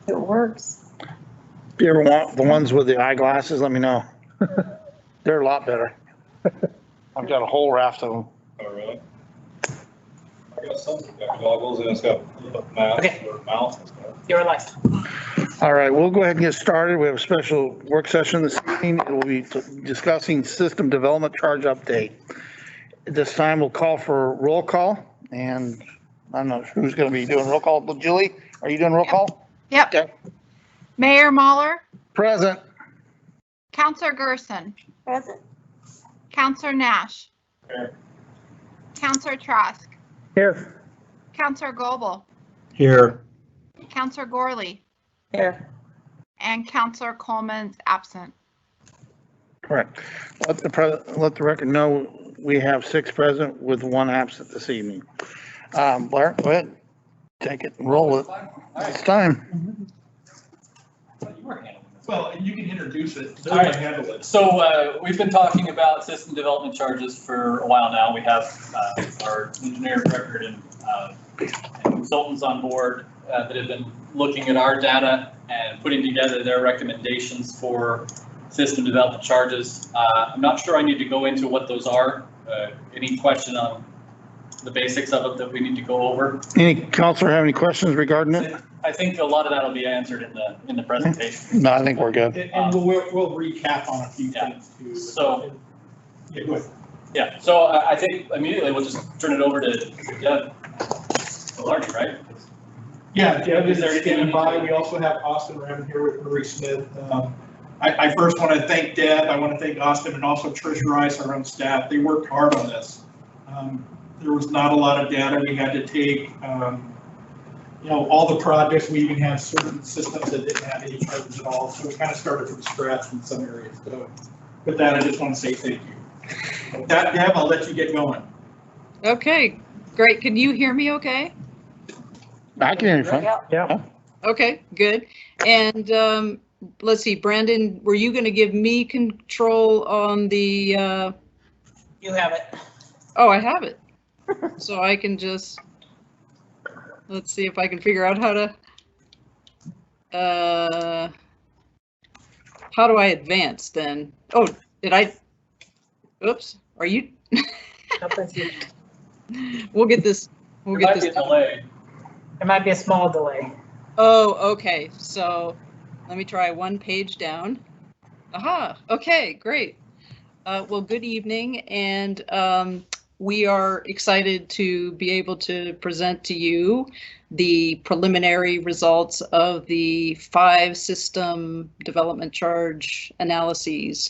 It works. If you ever want the ones with the eyeglasses, let me know. They're a lot better. I've got a whole raft of them. Oh, really? I got some that got goggles and it's got masks Okay. or mouth and stuff. You're live. All right, we'll go ahead and get started. We have a special work session this evening. It will be discussing system development charge update. At this time, we'll call for roll call, and I don't know who's going to be doing roll call. Julie, are you doing roll call? Yep. Okay. Mayor Mahler, Present. Counselor Gerson, Present. Counselor Nash, Here. Counselor Trask, Here. Counselor Goebel, Here. Counselor Gorley, Here. and Counselor Coleman's absent. Correct. Let the record know we have 6 present with 1 absent this evening. Blair, go ahead. Take it and roll it. It's time. Well, you can introduce it. All right. Handle it. So we've been talking about system development charges for a while now. We have our engineer of record and consultants on board that have been looking at our data and putting together their recommendations for system development charges. I'm not sure I need to go into what those are. Any question on the basics of it that we need to go over? Any counselor have any questions regarding it? I think a lot of that will be answered in the presentation. No, I think we're good. And we'll recap on a few Yeah. things too. So- Yeah, go ahead. Yeah, so I think immediately we'll just turn it over to Deb. Large, right? Yeah, Deb is Is there anything standing you by. need to- We also have Austin Ram here with Marie Smith. I first want to thank Deb. I want to thank Austin and also Trish Rice, our own staff. They worked hard on this. There was not a lot of data we had to take. All the projects, we even had certain systems that didn't have any charges at all. So we kind of started from scratch in some areas. So with that, I just want to say thank you. With that, Deb, I'll let you get going. Okay, great. Can you hear me okay? I can hear you fine. Yeah. Okay, good. And let's see, Brandon, were you going to give me control on the, You have it. oh, I have it. So I can just, let's see if I can figure out how do I advance then? Oh, did I, oops, are you? We'll get this, There get might this be a done. delay. There might be a small delay. Oh, okay, so let me try 1 page down. Aha, okay, great. Well, good evening, and we are excited to be able to present to you the preliminary results of the 5 system development charge analyses.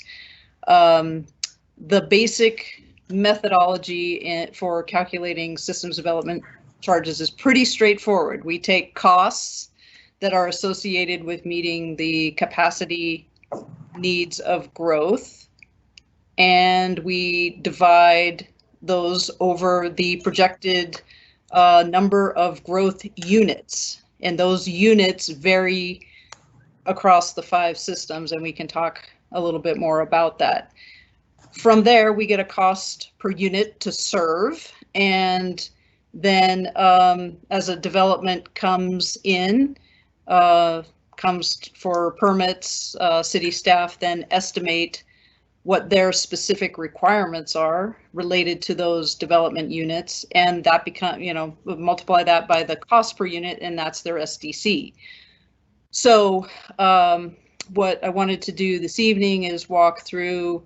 The basic methodology for calculating systems development charges is pretty straightforward. We take costs that are associated with meeting the capacity needs of growth, and we divide those over the projected number of growth units. And those units vary across the 5 systems, and we can talk a little bit more about that. From there, we get a cost per unit to serve, and then as a development comes in, comes for permits, city staff then estimate what their specific requirements are related to those development units, and that multiply that by the cost per unit, and that's their SDC. So what I wanted to do this evening is walk through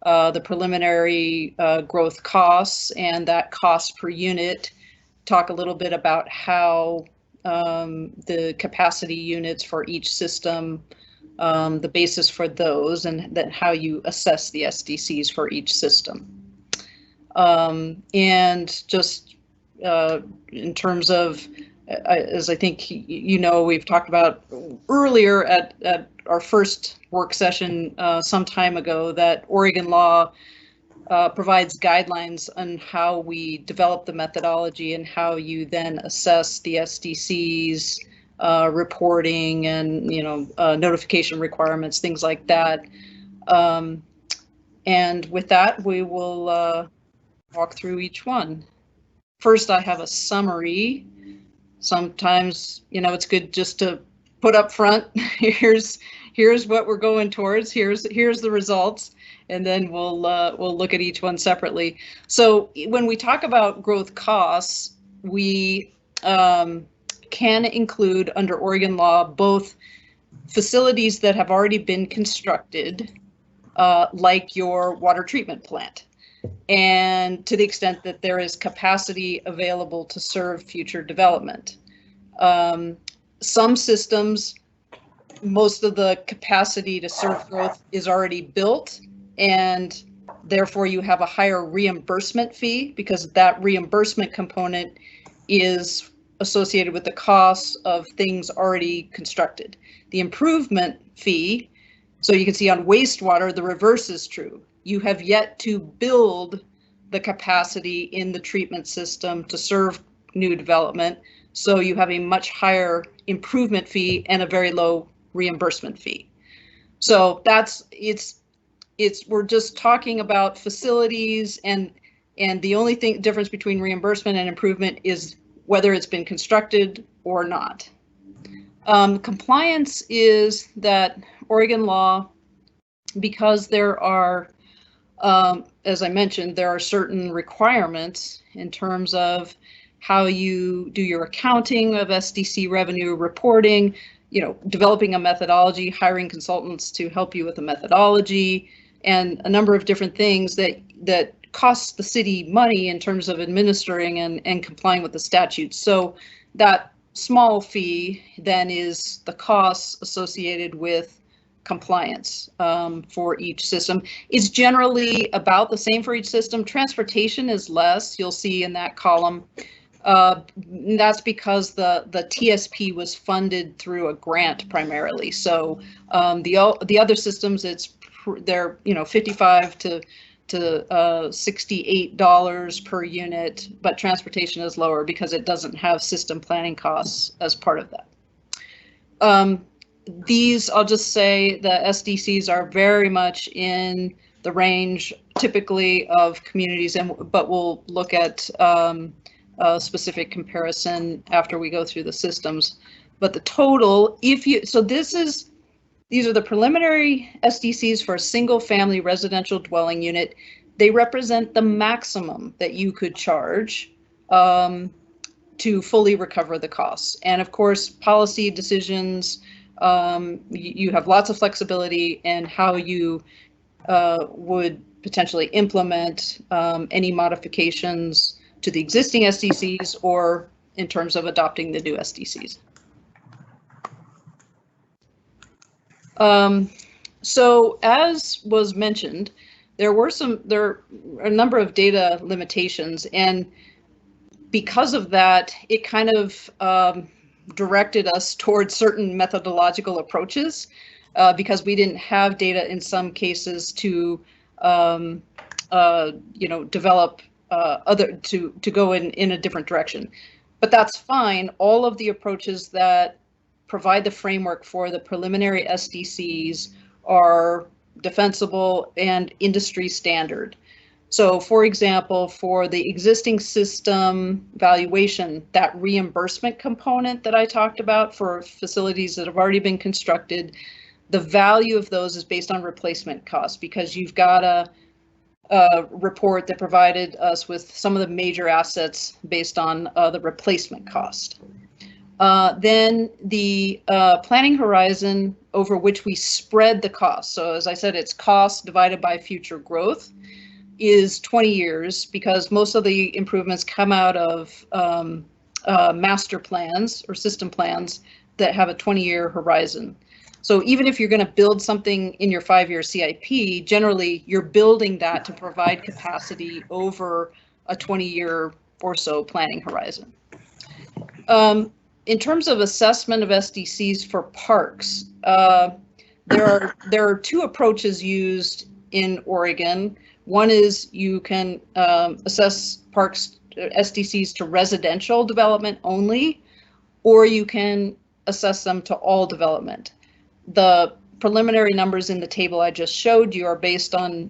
the preliminary growth costs and that cost per unit, talk a little bit about how the capacity units for each system, the basis for those, and then how you assess the SDCs for each system. And just in terms of, as I think we've talked about earlier at our first work session some time ago, that Oregon law provides guidelines on how we develop the methodology and how you then assess the SDCs, reporting and notification requirements, things like that. And with that, we will walk through each one. First, I have a summary. Sometimes, it's good just to put up front, here's what we're going towards, here's the results, and then we'll look at each one separately. So when we talk about growth costs, we can include under Oregon law both facilities that have already been constructed, like your water treatment plant, and to the extent that there is capacity available to serve future development. Some systems, most of the capacity to serve growth is already built, and therefore you have a higher reimbursement fee because that reimbursement component is associated with the costs of things already constructed. The improvement fee, so you can see on wastewater, the reverse is true. You have yet to build the capacity in the treatment system to serve new development, so you have a much higher improvement fee and a very low reimbursement fee. So we're just talking about facilities, and the only difference between reimbursement and improvement is whether it's been constructed or not. Compliance is that Oregon law, because there are, as I mentioned, there are certain requirements in terms of how you do your accounting of SDC revenue reporting, developing a methodology, hiring consultants to help you with the methodology, and a number of different things that costs the city money in terms of administering and complying with the statutes. So that small fee then is the costs associated with compliance for each system. It's generally about the same for each system. Transportation is less, you'll see in that column. That's because the TSP was funded through a grant primarily. So the other systems, they're $55 to $68 per unit, but transportation is lower because it doesn't have system planning costs as part of that. These, I'll just say, the SDCs are very much in the range typically of communities, but we'll look at a specific comparison after we go through the systems. But the total, these are the preliminary SDCs for a single family residential dwelling unit. They represent the maximum that you could charge to fully recover the costs. And of course, policy decisions, you have lots of flexibility in how you would potentially implement any modifications to the existing SDCs or in terms of adopting the new SDCs. So as was mentioned, there are a number of data limitations, and because of that, it kind of directed us towards certain methodological approaches because we didn't have data in some cases to develop to go in a different direction. But that's fine. All of the approaches that provide the framework for the preliminary SDCs are defensible and industry standard. So for example, for the existing system valuation, that reimbursement component that I talked about for facilities that have already been constructed, the value of those is based on replacement costs because you've got a report that provided us with some of the major assets based on the replacement cost. Then the planning horizon over which we spread the cost. So as I said, it's cost divided by future growth is 20 years because most of the improvements come out of master plans or system plans that have a 20-year horizon. So even if you're going to build something in your 5-year CIP, generally you're building that to provide capacity over a 20-year or so planning horizon. In terms of assessment of SDCs for parks, there are two approaches used in Oregon. One is you can assess parks SDCs to residential development only, or you can assess them to all development. The preliminary numbers in the table I just showed you are based on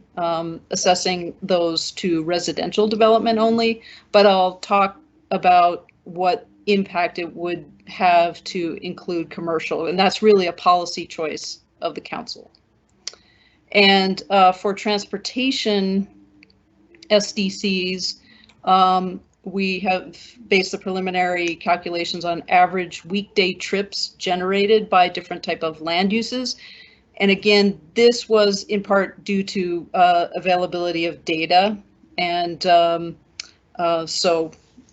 assessing those to residential development only, but I'll talk about what impact it would have to include commercial, and that's really a policy choice of the council. And for transportation SDCs, we have based the preliminary calculations on average weekday trips generated by different type of land uses. And again, this was in part due to availability of data. And so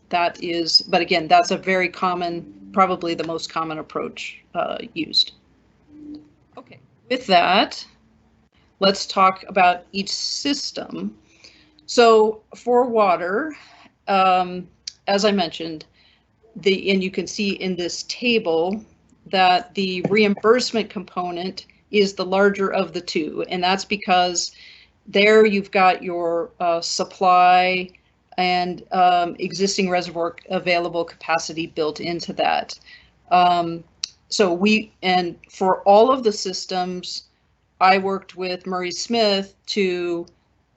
that is, but again, that's a very common, probably the most common approach used. Okay, with that, let's talk about each system. So for water, as I mentioned, and you can see in this table that the reimbursement component is the larger of the two, and that's because there you've got your supply and existing reservoir available capacity built into that. And for all of the systems, I worked with Murray Smith to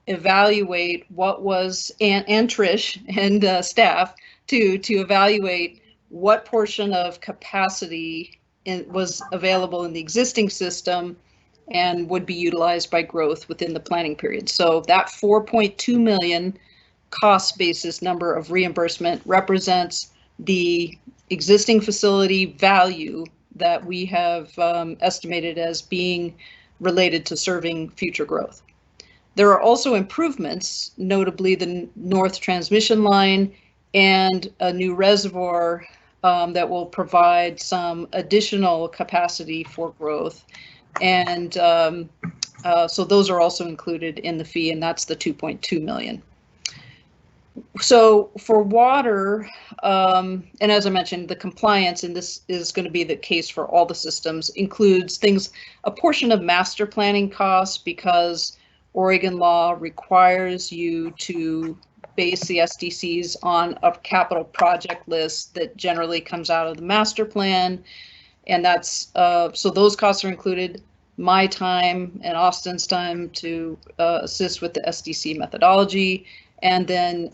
evaluate what was, and Trish and staff to evaluate what portion of capacity was available in the existing system and would be utilized by growth within the planning period. So that 4.2 million cost basis number of reimbursement represents the existing facility value that we have estimated as being related to serving future growth. There are also improvements, notably the north transmission line and a new reservoir that will provide some additional capacity for growth. And so those are also included in the fee, and that's the 2.2 million. So for water, and as I mentioned, the compliance, and this is going to be the case for all the systems, includes things, a portion of master planning costs, because Oregon law requires you to base the SDCs on a capital project list that generally comes out of the master plan. And that's, so those costs are included. My time and Austin's time to assist with the SDC methodology, and then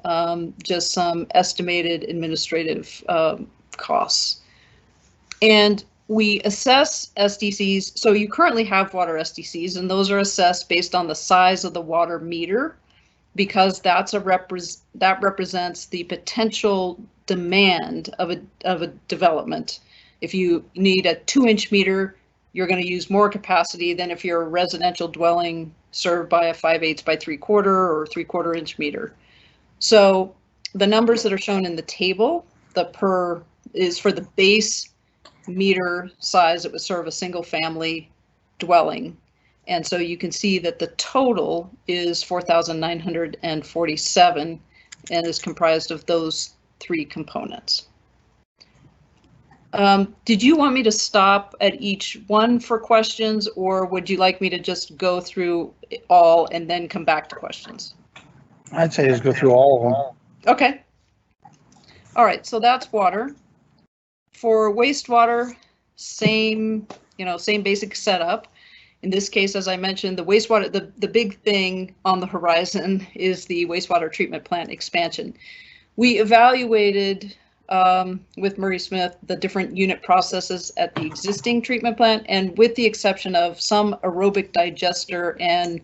just some estimated administrative costs. And we assess SDCs, so you currently have water SDCs, and those are assessed based on the size of the water meter, because that's that represents the potential demand of a development. If you need a 2-inch meter, you're going to use more capacity than if you're a residential dwelling served by a 5/8 by 3/4 or 3/4 inch meter. So the numbers that are shown in the table, the per is for the base meter size that would serve a single family dwelling. And so you can see that the total is 4,947 and is comprised of those 3 components. Did you want me to stop at each one for questions, or would you like me to just go through all and then come back to questions? I'd say just go through all of them. Okay. All right, so that's water. For wastewater, same basic setup. In this case, as I mentioned, the wastewater, the big thing on the horizon is the wastewater treatment plant expansion. We evaluated with Murray Smith the different unit processes at the existing treatment plant, and with the exception of some aerobic digester and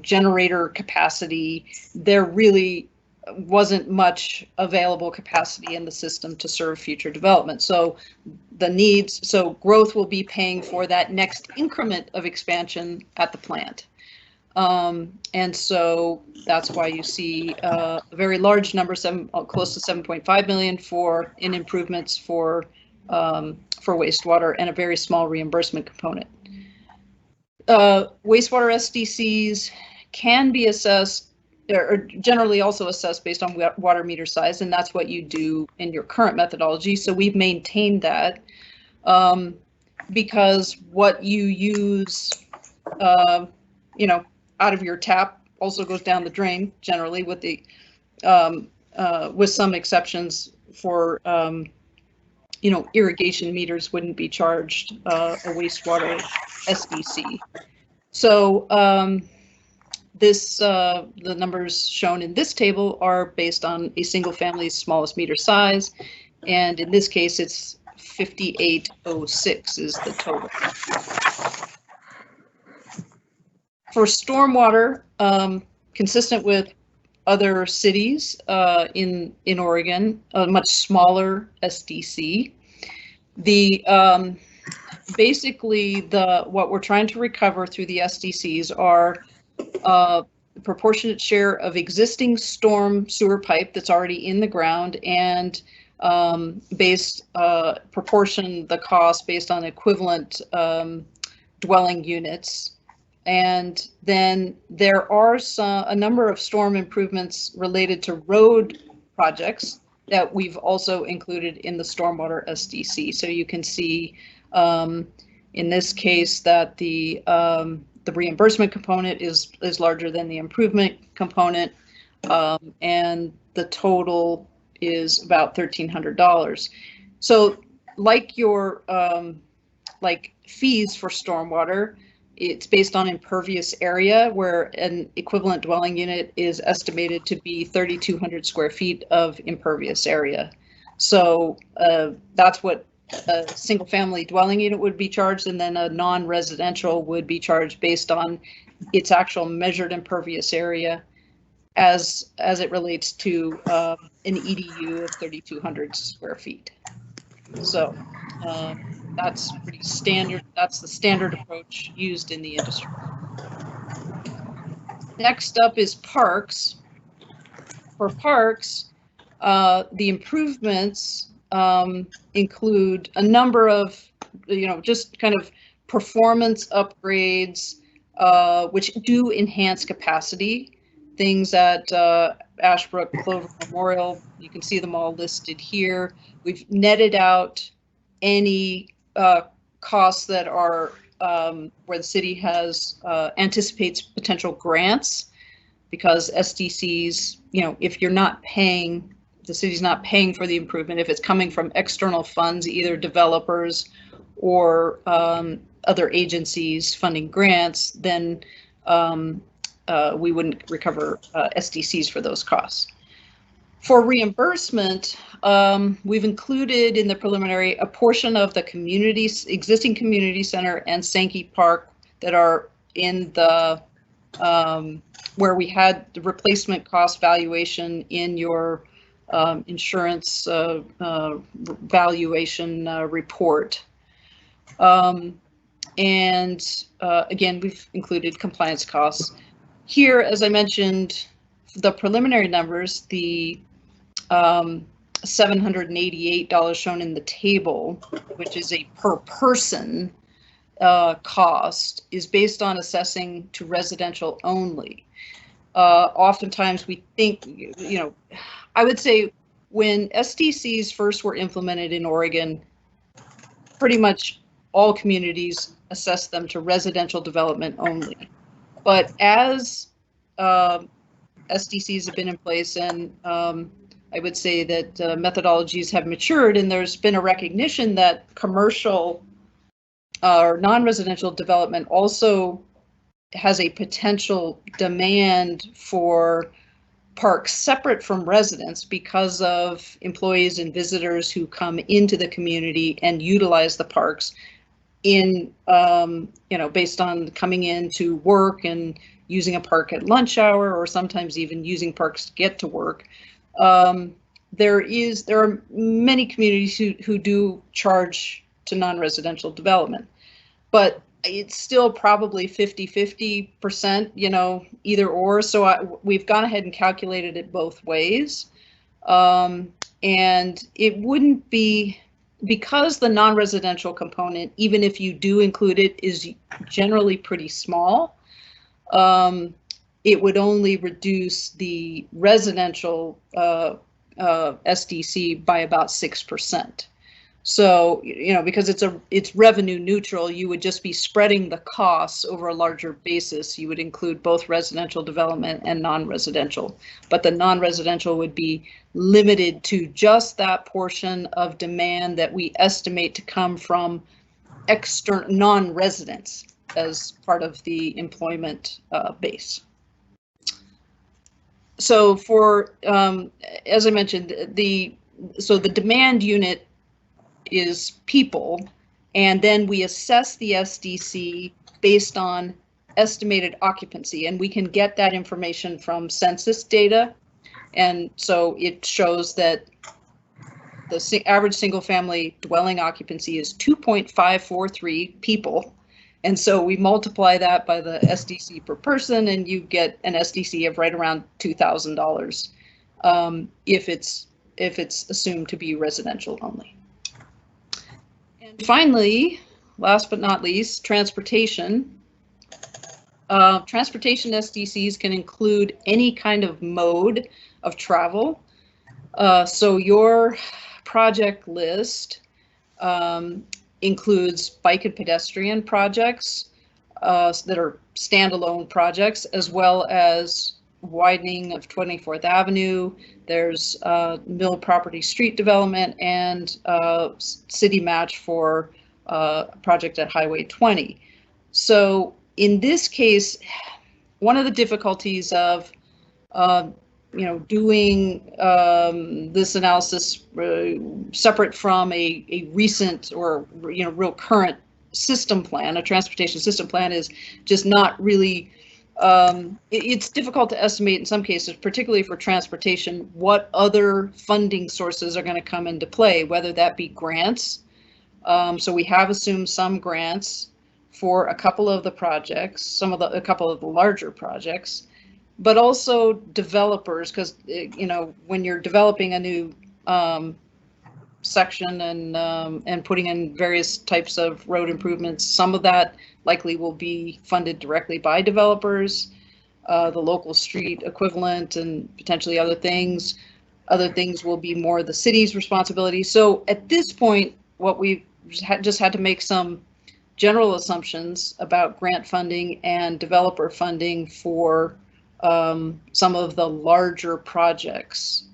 generator capacity, there really wasn't much available capacity in the system to serve future development. So growth will be paying for that next increment of expansion at the plant. And so that's why you see a very large number, close to 7.5 million in improvements for wastewater, and a very small reimbursement component. Wastewater SDCs can be assessed, or generally also assessed based on water meter size, and that's what you do in your current methodology. So we've maintained that because what you use, out of your tap also goes down the drain generally, with the with some exceptions for irrigation meters wouldn't be charged a wastewater SDC. So the numbers shown in this table are based on a single family's smallest meter size. And in this case, it's 5806 is the total. For stormwater, consistent with other cities in Oregon, a much smaller SDC. Basically what we're trying to recover through the SDCs are proportionate share of existing storm sewer pipe that's already in the ground, and proportion the cost based on equivalent dwelling units. And then there are a number of storm improvements related to road projects that we've also included in the stormwater SDC. So you can see in this case that the reimbursement component is larger than the improvement component, and the total is about $1,300. So like your like fees for stormwater, it's based on impervious area, where an equivalent dwelling unit is estimated to be 3,200 square feet of impervious area. So that's what a single family dwelling unit would be charged, and then a non-residential would be charged based on its actual measured impervious area as it relates to an EDU of 3,200 square feet. So that's pretty standard. That's the standard approach used in the industry. Next up is parks. For parks, the improvements include a number of, just kind of performance upgrades, which do enhance capacity. Things at Ashbrook Clover Memorial, you can see them all listed here. We've netted out any costs that are where the city has anticipates potential grants, because SDCs, if you're not paying, the city's not paying for the improvement, if it's coming from external funds, either developers or other agencies funding grants, then we wouldn't recover SDCs for those costs. For reimbursement, we've included in the preliminary a portion of the existing community center and Sankey Park that are in the where we had the replacement cost valuation in your insurance valuation report. And again, we've included compliance costs. Here, as I mentioned, the preliminary numbers, the $788 shown in the table, which is a per person cost, is based on assessing to residential only. Oftentimes we think, I would say when SDCs first were implemented in Oregon, pretty much all communities assessed them to residential development only. But as SDCs have been in place, and I would say that methodologies have matured, and there's been a recognition that commercial or non-residential development also has a potential demand for parks separate from residents because of employees and visitors who come into the community and utilize the parks in, based on coming in to work and using a park at lunch hour, or sometimes even using parks to get to work. There are many communities who do charge to non-residential development, but it's still probably 50-50%, either or. So we've gone ahead and calculated it both ways. And it wouldn't be, because the non-residential component, even if you do include it, is generally pretty small. It would only reduce the residential SDC by about 6%. So, because it's revenue neutral, you would just be spreading the costs over a larger basis. You would include both residential development and non-residential, but the non-residential would be limited to just that portion of demand that we estimate to come from external non-residents as part of the employment base. So for, as I mentioned, so the demand unit is people, and then we assess the SDC based on estimated occupancy, and we can get that information from census data. And so it shows that the average single family dwelling occupancy is 2.543 people. And so we multiply that by the SDC per person, and you get an SDC of right around $2,000 if it's assumed to be residential only. And finally, last but not least, transportation. Transportation SDCs can include any kind of mode of travel. So your project list includes bike and pedestrian projects that are standalone projects, as well as widening of 24th Avenue. There's mill property street development and city match for a project at Highway 20. So in this case, one of the difficulties of doing this analysis separate from a recent or real current system plan, a transportation system plan, is just not really. It's difficult to estimate in some cases, particularly for transportation, what other funding sources are going to come into play, whether that be grants. So we have assumed some grants for a couple of the projects, a couple of the larger projects, but also developers, because when you're developing a new section and putting in various types of road improvements, some of that likely will be funded directly by developers, the local street equivalent, and potentially other things. Other things will be more the city's responsibility. So at this point, what we've just had to make some general assumptions about grant funding and developer funding for some of the larger projects.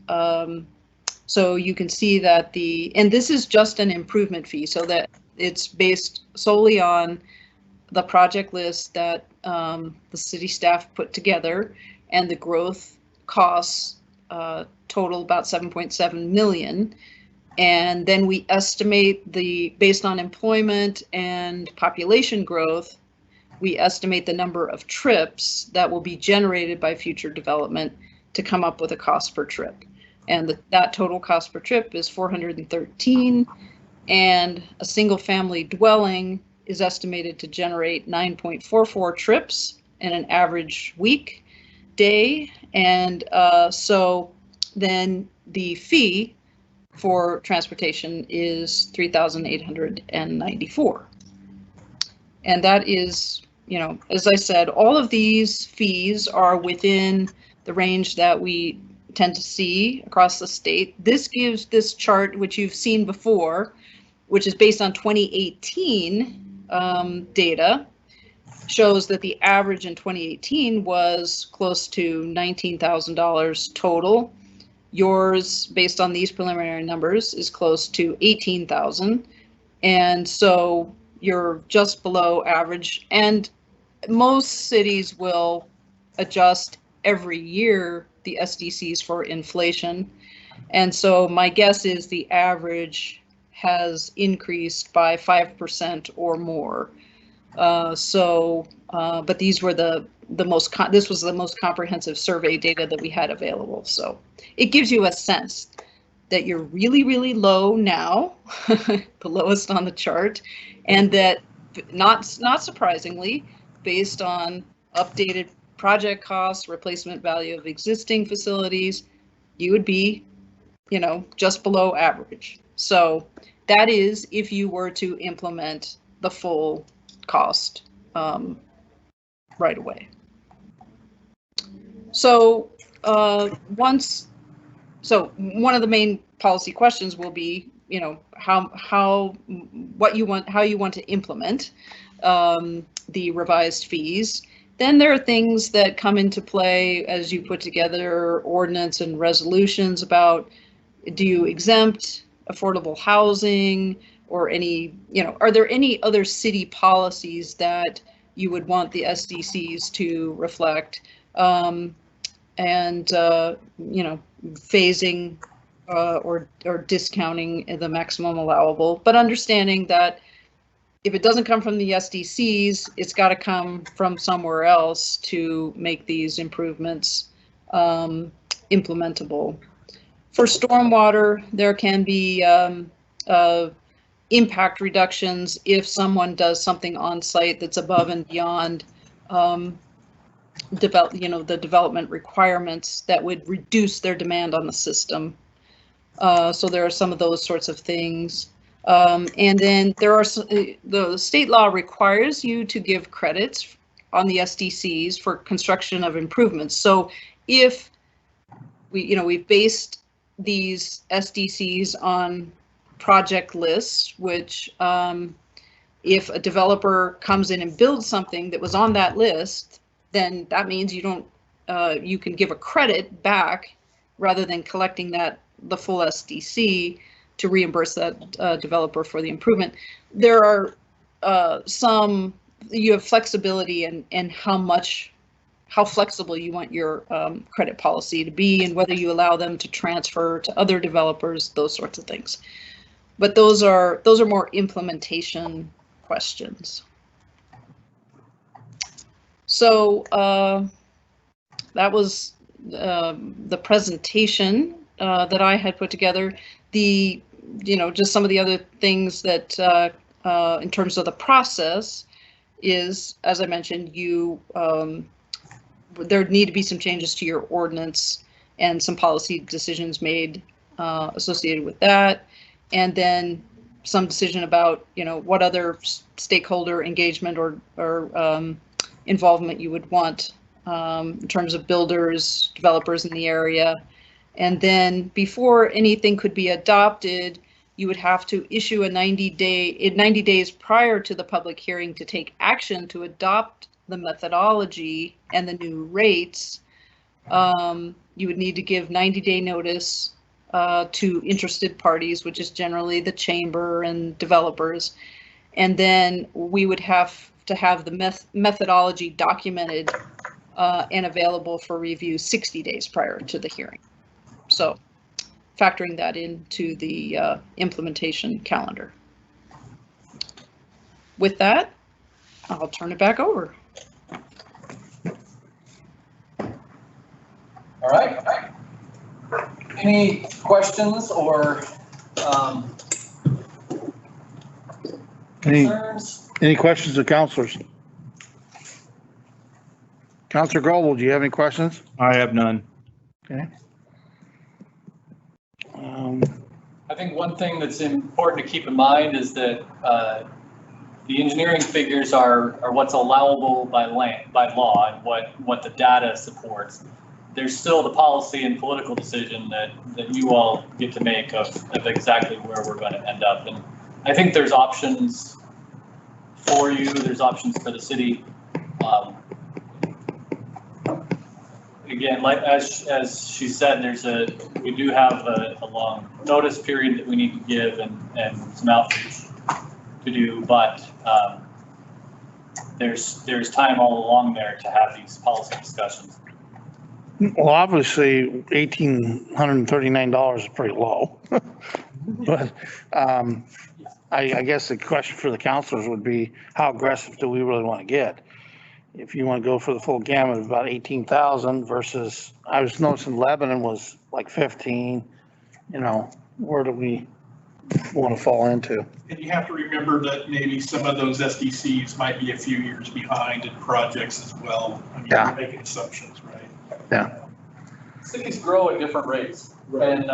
So you can see that and this is just an improvement fee, so that it's based solely on the project list that the city staff put together, and the growth costs total about 7.7 million. And then we estimate based on employment and population growth, we estimate the number of trips that will be generated by future development to come up with a cost per trip. And that total cost per trip is 413, and a single family dwelling is estimated to generate 9.44 trips in an average weekday. And so then the fee for transportation is $3,894. And that is, as I said, all of these fees are within the range that we tend to see across the state. This gives this chart, which you've seen before, which is based on 2018 data, shows that the average in 2018 was close to $19,000 total. Yours, based on these preliminary numbers, is close to 18,000. And so you're just below average. And most cities will adjust every year the SDCs for inflation. And so my guess is the average has increased by 5% or more. But these were this was the most comprehensive survey data that we had available. So it gives you a sense that you're really, really low now, the lowest on the chart, and that not surprisingly, based on updated project costs, replacement value of existing facilities, you would be, just below average. So that is if you were to implement the full cost right away. So one of the main policy questions will be, how you want to implement the revised fees. Then there are things that come into play as you put together ordinance and resolutions about, do you exempt affordable housing, or any, are there any other city policies that you would want the SDCs to reflect? and phasing or discounting the maximum allowable, but understanding that if it doesn't come from the SDCs, it's got to come from somewhere else to make these improvements implementable. For stormwater, there can be impact reductions if someone does something on site that's above and beyond the development requirements that would reduce their demand on the system. So there are some of those sorts of things. And then there are the state law requires you to give credits on the SDCs for construction of improvements. So if we've based these SDCs on project lists, which if a developer comes in and builds something that was on that list, then that means you can give a credit back rather than collecting the full SDC to reimburse that developer for the improvement. There are you have flexibility in how flexible you want your credit policy to be, and whether you allow them to transfer to other developers, those sorts of things. But those are more implementation questions. So that was the presentation that I had put together. Just some of the other things that in terms of the process is, as I mentioned, there need to be some changes to your ordinance and some policy decisions made associated with that. And then some decision about, what other stakeholder engagement or involvement you would want in terms of builders, developers in the area. And then before anything could be adopted, you would have to issue a 90 days prior to the public hearing to take action to adopt the methodology and the new rates. You would need to give 90-day notice to interested parties, which is generally the chamber and developers. And then we would have to have the methodology documented and available for review 60 days prior to the hearing. So factoring that into the implementation calendar. With that, I'll turn it back over. All right. Any questions or concerns? Any questions of counselors? Counselor Goble, do you have any questions? I have none. Okay. I think one thing that's important to keep in mind is that the engineering figures are what's allowable by law and what the data supports. There's still the policy and political decision that you all get to make of exactly where we're going to end up. And I think there's options for you. There's options for the city. Again, like as she said, we do have a long notice period that we need to give and some outreach to do, but there's time all along there to have these policy discussions. Well, obviously, $1,839 is pretty low. But I guess the question for the counselors would be, how aggressive do we really want to get? If you want to go for the full gamut of about 18,000 versus, I was noticing Lebanon was like 15, where do we want to fall into? And you have to remember that maybe some of those SDCs might be a few years behind in projects as well. I mean, Yeah. you're making assumptions, right? Yeah. Cities grow at different rates, and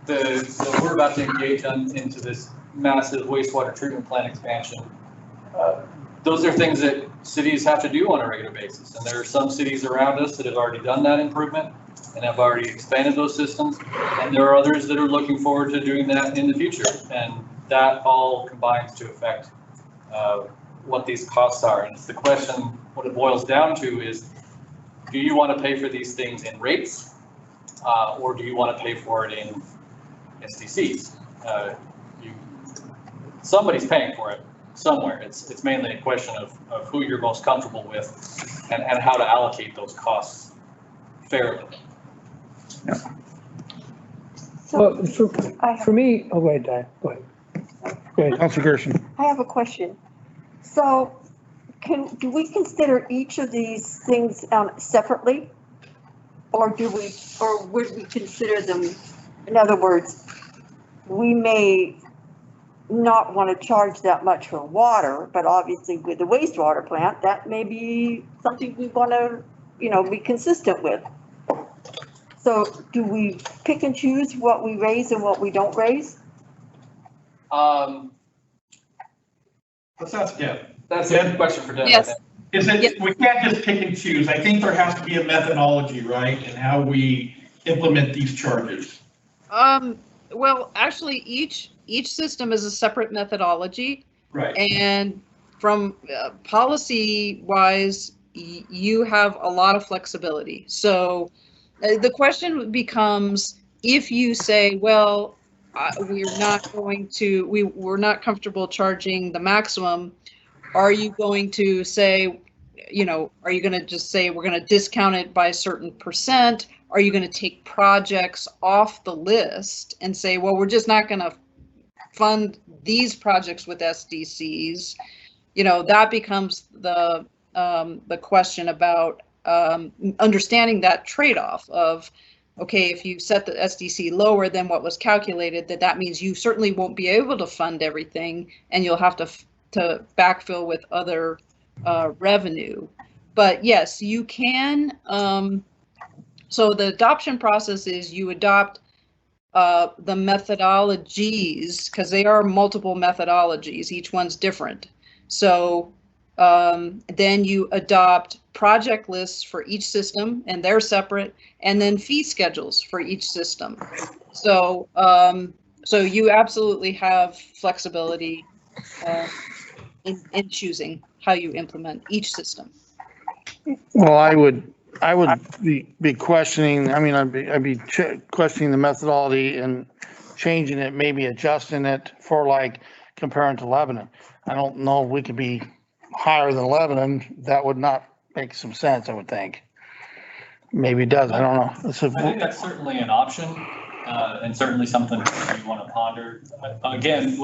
we're about to engage into this massive wastewater treatment plant expansion. Those are things that cities have to do on a regular basis, and there are some cities around us that have already done that improvement and have already expanded those systems, and there are others that are looking forward to doing that in the future, and that all combines to affect what these costs are. And it's the question, what it boils down to is, do you want to pay for these things in rates, or do you want to pay for it in SDCs? Somebody's paying for it somewhere. It's mainly a question of who you're most comfortable with and how to allocate those costs fairly. So Well, for me, oh, go ahead, Diane, go ahead. Go ahead. Councilor Gerson. I have a question. So do we consider each of these things separately? Or would we consider them, in other words, we may not want to charge that much for water, but obviously with the wastewater plant, that may be something we want to, be consistent with. So do we pick and choose what we raise and what we don't raise? Let's ask Deb. That's a good question for Deb. Yes. We can't just pick and choose. I think there has to be a methodology, right, in how we implement these charges. Well, actually, each system is a separate methodology. Right. And from policy wise, you have a lot of flexibility. So the question becomes, if you say, well, we're not comfortable charging the maximum, are you going to say, are you going to just say we're going to discount it by a certain percent? Are you going to take projects off the list and say, well, we're just not going to fund these projects with SDCs? That becomes the question about understanding that trade-off of, okay, if you set the SDC lower than what was calculated, that means you certainly won't be able to fund everything, and you'll have to backfill with other revenue. But yes, you can. So the adoption process is you adopt the methodologies, because they are multiple methodologies. Each one's different. So then you adopt project lists for each system, and they're separate, and then fee schedules for each system. So so you absolutely have flexibility in choosing how you implement each system. Well, I would be questioning, I'd be questioning the methodology and changing it, maybe adjusting it for, like, comparing to Lebanon. I don't know if we could be higher than Lebanon. That would not make some sense, I would think. Maybe it does, I don't know. I think that's certainly an option, and certainly something you want to ponder. Again,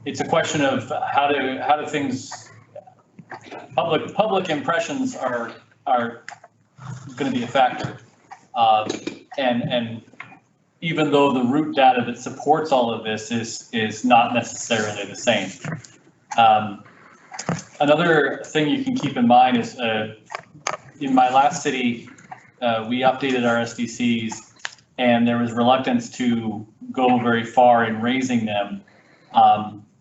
it's a question of how do things, public impressions are going to be a factor. And even though the root data that supports all of this is not necessarily the same. Another thing you can keep in mind is in my last city, we updated our SDCs, and there was reluctance to go very far in raising them.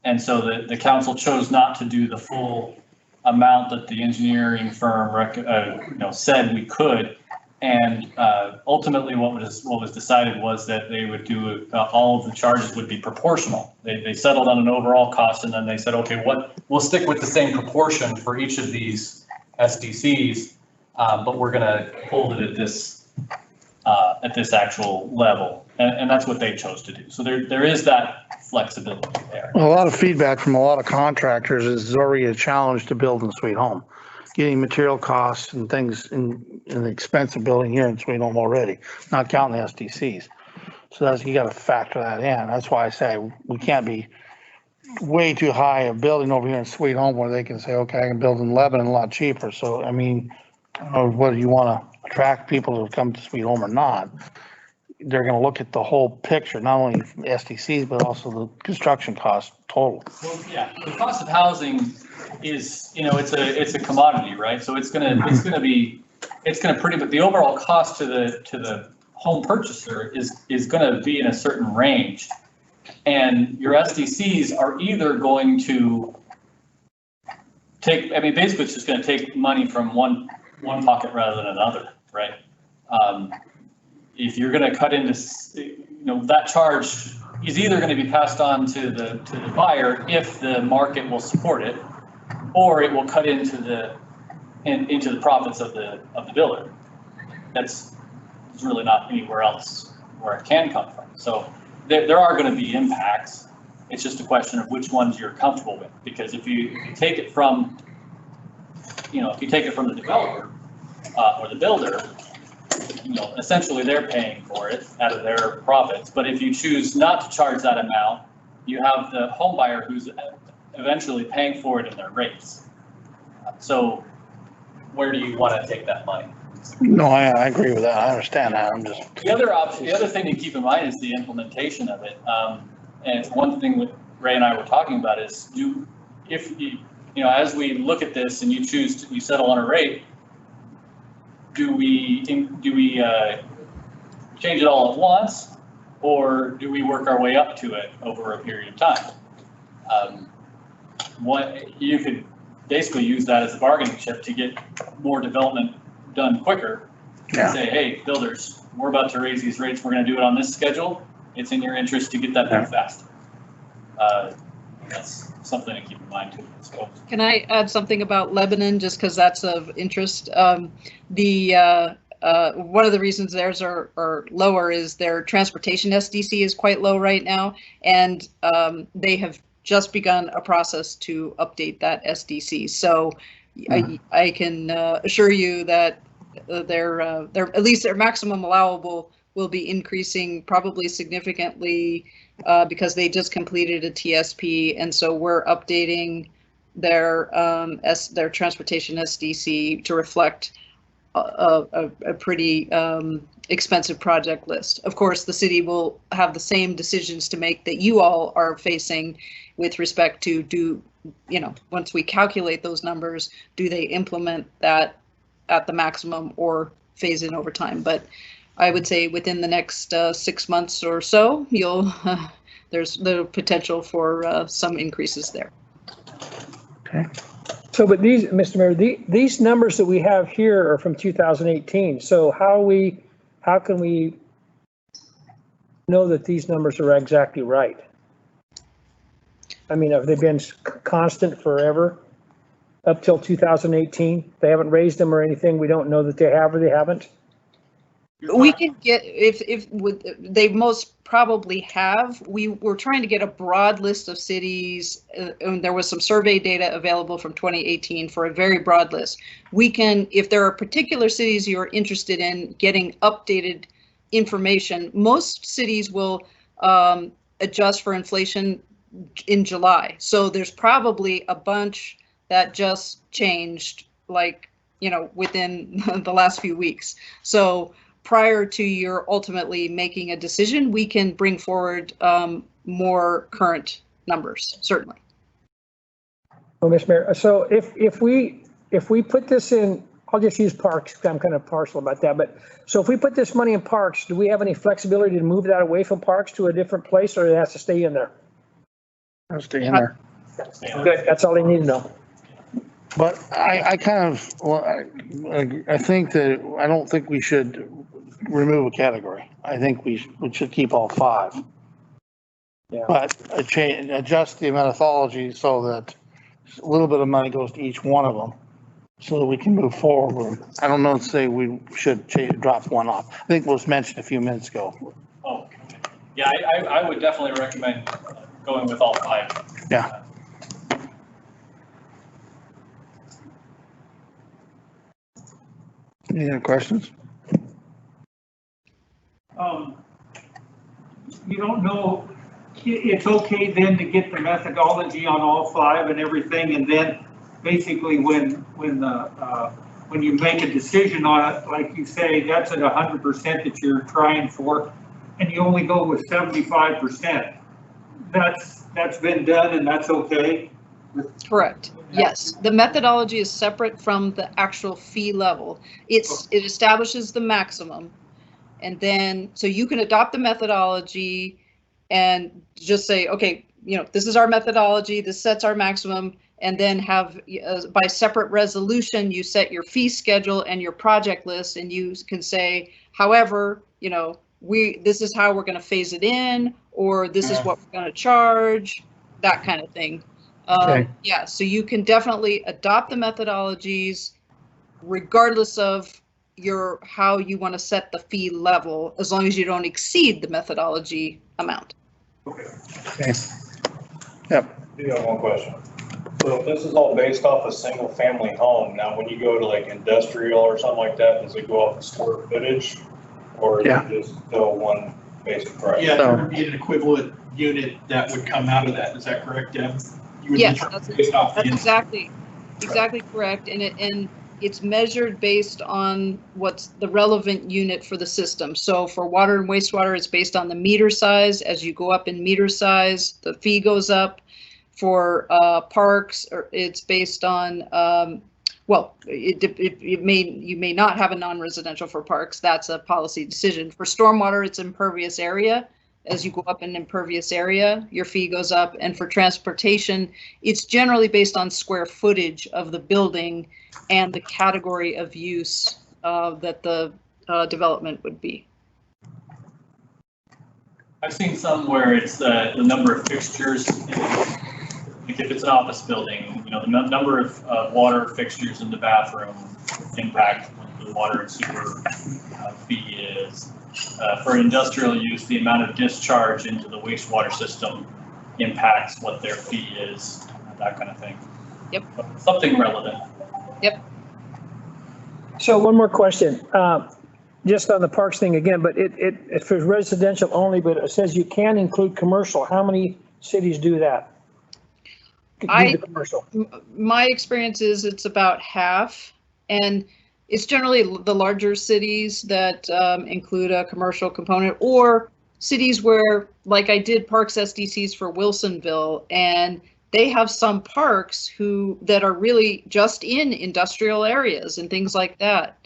And so the council chose not to do the full amount that the engineering firm said we could. And ultimately what was decided was that they would do, all of the charges would be proportional. They settled on an overall cost, and then they said, okay, we'll stick with the same proportion for each of these SDCs, but we're gonna hold it at this actual level. And that's what they chose to do. So there is that flexibility there. A lot of feedback from a lot of contractors is it's already a challenge to build in Sweet Home. Getting material costs and things in the expense of building here in Sweet Home already, not counting the SDCs. So you got to factor that in. That's why I say we can't be way too high of building over here in Sweet Home where they can say, okay, I can build in Lebanon a lot cheaper. So, I mean, I don't know whether you want to attract people to come to Sweet Home or not. They're going to look at the whole picture, not only SDCs, but also the construction cost total. Well, yeah, the cost of housing is, it's a commodity, right? So it's gonna pretty, but the overall cost to the home purchaser is gonna be in a certain range. And your SDCs are either going to basically it's just gonna take money from one pocket rather than another, right? If you're gonna cut into, that charge is either gonna be passed on to the buyer if the market will support it, or it will cut into the profits of the builder. There's really not anywhere else where it can come from. So there are going to be impacts. It's just a question of which ones you're comfortable with. Because if you take it from, the developer or the builder, essentially they're paying for it out of their profits. But if you choose not to charge that amount, you have the home buyer who's eventually paying for it in their rates. So where do you want to take that money? No, I agree with that. I understand that. I'm just. The other option, the other thing to keep in mind is the implementation of it. And one thing that Ray and I were talking about is as we look at this and you choose to, you settle on a rate, do we change it all at once, or do we work our way up to it over a period of time? You could basically use that as a bargaining chip to get more development done quicker. Yeah. Say, hey, builders, we're about to raise these rates. We're going to do it on this schedule. It's in your interest to get that done fast. That's something to keep in mind too, I suppose. Can I add something about Lebanon, just because that's of interest? One of the reasons theirs are lower is their transportation SDC is quite low right now, and they have just begun a process to update that SDC. So I can assure you that their at least their maximum allowable will be increasing probably significantly because they just completed a TSP, and so we're updating their transportation SDC to reflect a pretty expensive project list. Of course, the city will have the same decisions to make that you all are facing with respect to once we calculate those numbers, do they implement that at the maximum or phase in over time? But I would say within the next 6 months or so, there's the potential for some increases there. Okay. So, but these, Mr. Mayor, these numbers that we have here are from 2018. So how can we know that these numbers are exactly right? I mean, have they been constant forever up till 2018? They haven't raised them or anything. We don't know that they have or they haven't. We can get, if they most probably have, we were trying to get a broad list of cities, and there was some survey data available from 2018 for a very broad list. We can, if there are particular cities you're interested in getting updated information, most cities will adjust for inflation in July. So there's probably a bunch that just changed, like, within the last few weeks. So prior to your ultimately making a decision, we can bring forward more current numbers, certainly. Well, Mr. Mayor, so if we put this in, I'll just use parks, because I'm kind of partial about that, but so if we put this money in parks, do we have any flexibility to move that away from parks to a different place, or it has to stay in there? I'll stay in there. Good, that's all I need to know. But I think that, I don't think we should remove a category. I think we should keep all 5. Yeah. But adjust the methodology so that a little bit of money goes to each one of them so that we can move forward. I don't know to say we should drop one off. I think it was mentioned a few minutes ago. Oh, okay. Yeah, I would definitely recommend going with all 5. Yeah. Any other questions? You don't know, it's okay then to get the methodology on all 5 and everything, and then basically when you make a decision on it, like you say, that's at 100% that you're trying for, and you only go with 75%. That's been done and that's okay? Correct. Yes, the methodology is separate from the actual fee level. It establishes the maximum, and then so you can adopt the methodology and just say, okay, this is our methodology, this sets our maximum, and then have by separate resolution you set your fee schedule and your project list, and you can say, however, this is how we're going to phase it in, or this is what we're going to charge, that kind of thing. Okay. Yeah, so you can definitely adopt the methodologies regardless of how you want to set the fee level, as long as you don't exceed the methodology amount. Okay. Yep. I do have one question. So if this is all based off a single family home, now when you go to like industrial or something like that, does it go off the square footage or is Yeah. it just still one basic price? Yeah, there would be an equivalent unit that would come out of that. Is that correct, Deb? You would Yes, determine that's- based off the That's incident. exactly correct, and it's measured based on what's the relevant unit for the system. So for water and wastewater, it's based on the meter size. As you go up in meter size, the fee goes up. For parks, it's based on, well, you may not have a non-residential for parks. That's a policy decision. For stormwater, it's impervious area. As you go up in impervious area, your fee goes up. And for transportation, it's generally based on square footage of the building and the category of use that the development would be. I've seen some where it's the number of fixtures. Like if it's an office building, you know, the number of water fixtures in the bathroom impact what the water and sewer fee is. For industrial use, the amount of discharge into the wastewater system impacts what their fee is, that kind of thing. Yep. Something relevant. Yep. So one more question, just on the parks thing again, but it's for residential only, but it says you can include commercial. How many cities do that? Do the commercial. My experience is it's about half, and it's generally the larger cities that include a commercial component, or cities where, like I did parks SDCs for Wilsonville, and they have some parks that are really just in industrial areas and things like that.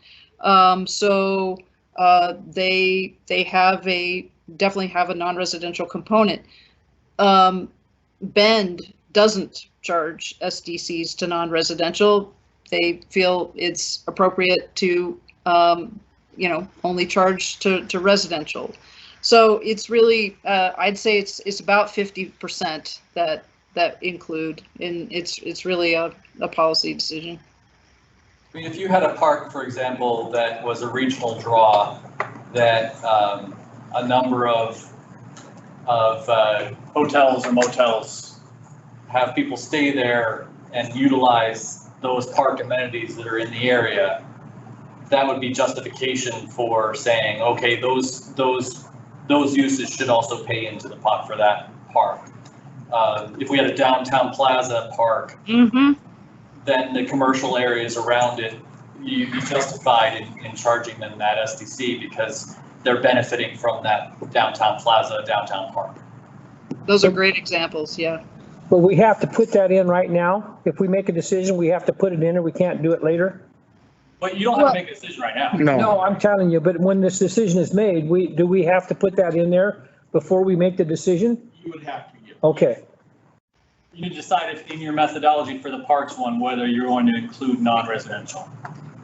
So they definitely have a non-residential component. Bend doesn't charge SDCs to non-residential. They feel it's appropriate to, only charge to residential. So it's really, I'd say it's about 50% that include, and it's really a policy decision. I mean, if you had a park, for example, that was a regional draw, that a number of hotels or motels have people stay there and utilize those park amenities that are in the area, that would be justification for saying, okay, those uses should also pay into the pot for that park. If we had a downtown plaza park, then the commercial areas around it, you justified in charging them that SDC because they're benefiting from that downtown plaza, downtown park. Those are great examples, yeah. But we have to put that in right now. If we make a decision, we have to put it in, or we can't do it later. But you don't have to make a decision right now. No, I'm telling you, but when this decision is made, do we have to put that in there before we make the decision? You would have to, yeah. Okay. You need to decide if in your methodology for the parks one, whether you're going to include non-residential.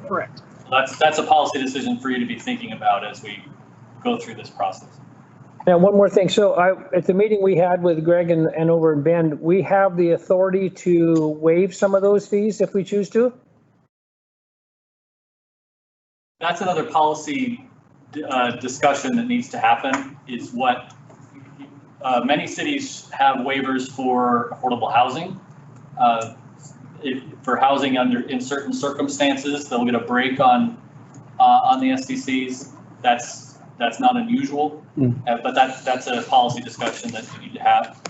Correct. So that's a policy decision for you to be thinking about as we go through this process. Now, one more thing. So at the meeting we had with Greg and over in Bend, we have the authority to waive some of those fees if we choose to? That's another policy discussion that needs to happen, is what many cities have waivers for affordable housing. For housing in certain circumstances, they'll get a break on the SDCs. That's not unusual, but that's a policy discussion that we need to have.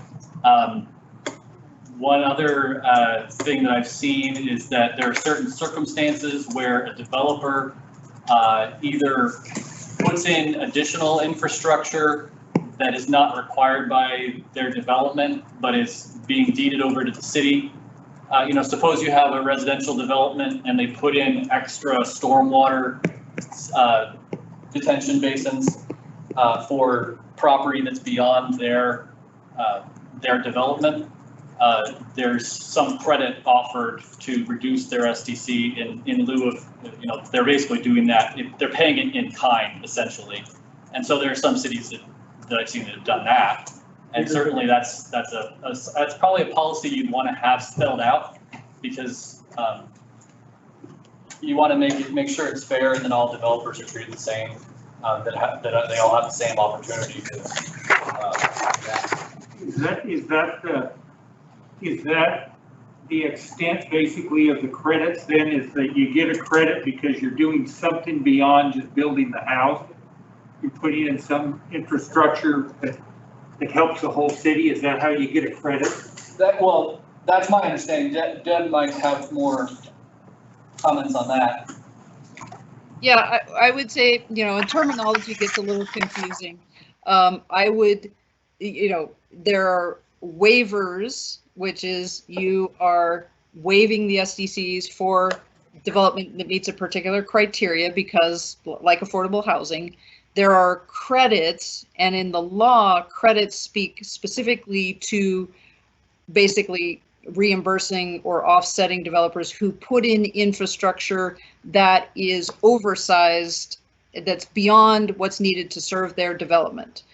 One other thing that I've seen is that there are certain circumstances where a developer either puts in additional infrastructure that is not required by their development, but is being deeded over to the city. Suppose you have a residential development and they put in extra stormwater detention basins for property that's beyond their development. There's some credit offered to reduce their SDC in lieu of, they're basically doing that. They're paying it in kind, essentially. And so there are some cities that I've seen that have done that. And certainly that's probably a policy you'd want to have spelled out, because you want to make sure it's fair and then all developers are treated the same, that they all have the same opportunity to. Is that the extent basically of the credits then, is that you get a credit because you're doing something beyond just building the house? you're putting in some infrastructure that helps the whole city? Is that how you get a credit? Well, that's my understanding. Deb might have more comments on that. Yeah, I would say, in terminology gets a little confusing. I would, there are waivers, which is you are waiving the SDCs for development that meets a particular criteria because, like affordable housing, there are credits, and in the law, credits speak specifically to basically reimbursing or offsetting developers who put in infrastructure that is oversized, that's beyond what's needed to serve their development.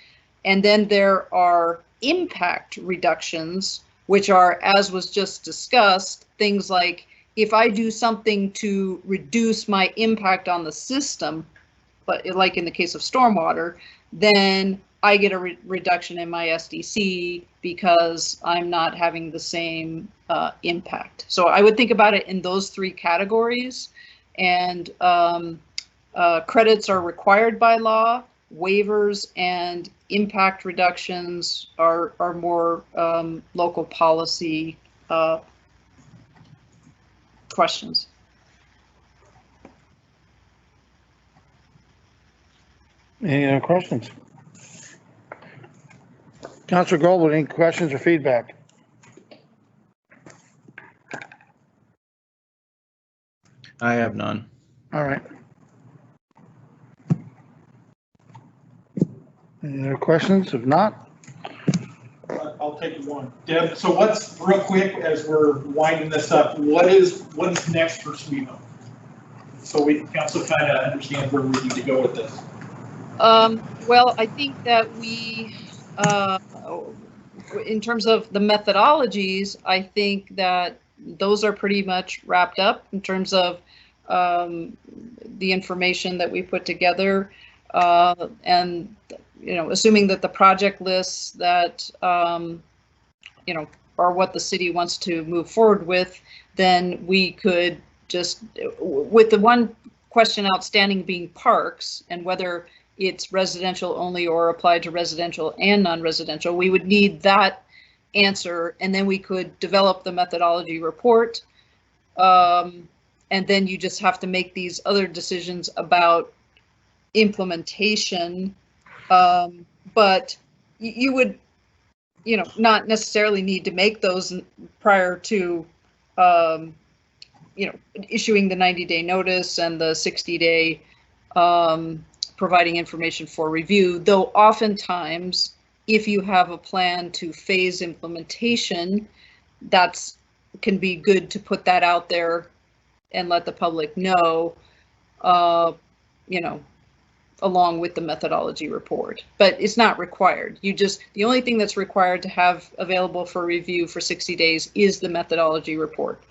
And then there are impact reductions, which are, as was just discussed, things like if I do something to reduce my impact on the system, but like in the case of stormwater, then I get a reduction in my SDC because I'm not having the same impact. So I would think about it in those three categories, and credits are required by law, waivers and impact reductions are more local policy questions. Any other questions? Councilor Goldwood, any questions or feedback? I have none. All right. Any other questions? If not, I'll take one. Deb, so what's, real quick, as we're winding this up, what is next for Sweeto? So council kind of understands where we need to go with this. Well, I think that we, in terms of the methodologies, I think that those are pretty much wrapped up in terms of the information that we put together, and assuming that the project lists that are what the city wants to move forward with, then we could just, with the one question outstanding being parks and whether it's residential only or applied to residential and non-residential, we would need that answer, and then we could develop the methodology report. And then you just have to make these other decisions about implementation. But you would, not necessarily need to make those prior to, issuing the 90-day notice and the 60-day providing information for review, though oftentimes if you have a plan to phase implementation, that's can be good to put that out there and let the public know, along with the methodology report. But it's not required. The only thing that's required to have available for review for 60 days is the methodology report.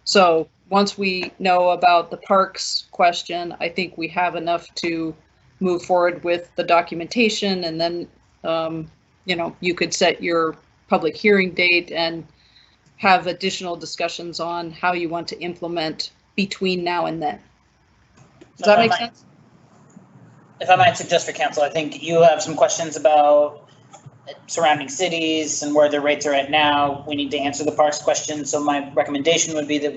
So once we know about the parks question, I think we have enough to move forward with the documentation, and then you could set your public hearing date and have additional discussions on how you want to implement between now and then. Does that make sense? If I might suggest for council, I think you have some questions about surrounding cities and where their rates are at now. We need to answer the parks question. So my recommendation would be that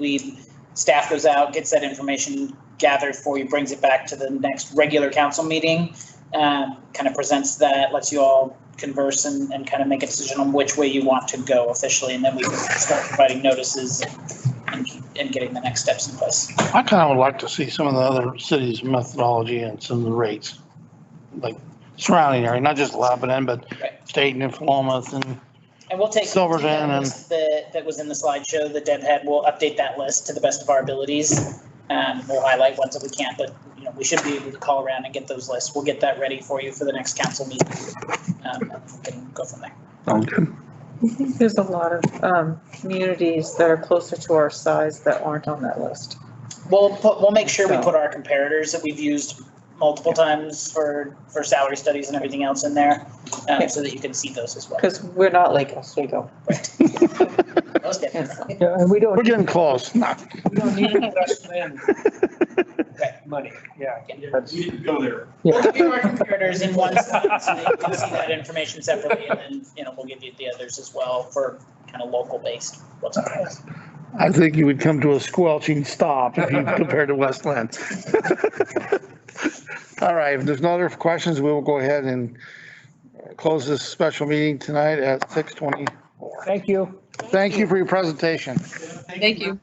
staff goes out, gets that information gathered for you, brings it back to the next regular council meeting, kind of presents that, lets you all converse and kind of make a decision on which way you want to go officially, and then we can start providing notices and getting the next steps in place. I kind of would like to see some of the other cities' methodology and some of the rates, like surrounding area, not just Lebanon, but Staten and Philomath and we'll take Silverton and that was in the slideshow that Deb had. We'll update that list to the best of our abilities. We'll highlight ones that we can't, but we should be able to call around and get those lists. We'll get that ready for you for the next council meeting, and we can go from there. Sounds good. I think there's a lot of communities that are closer to our size that aren't on that list. We'll make sure we put our comparators that we've used multiple times for salary studies and everything else in there, so that you can see those as well. Because we're not like Oswego. Most definitely. Yeah, and we don't. We're getting close. We don't need to invest in. money, yeah. Yeah, we didn't go there. We'll give you our comparators in one slide, so you can see that information separately, and then, we'll give you the others as well for kind of local based, what's our price. I think you would come to a squelching stop if you compare to Westland. All right, if there's no other questions, we will go ahead and close this special meeting tonight at 6:24. Thank you. Thank you for your presentation. Thank you.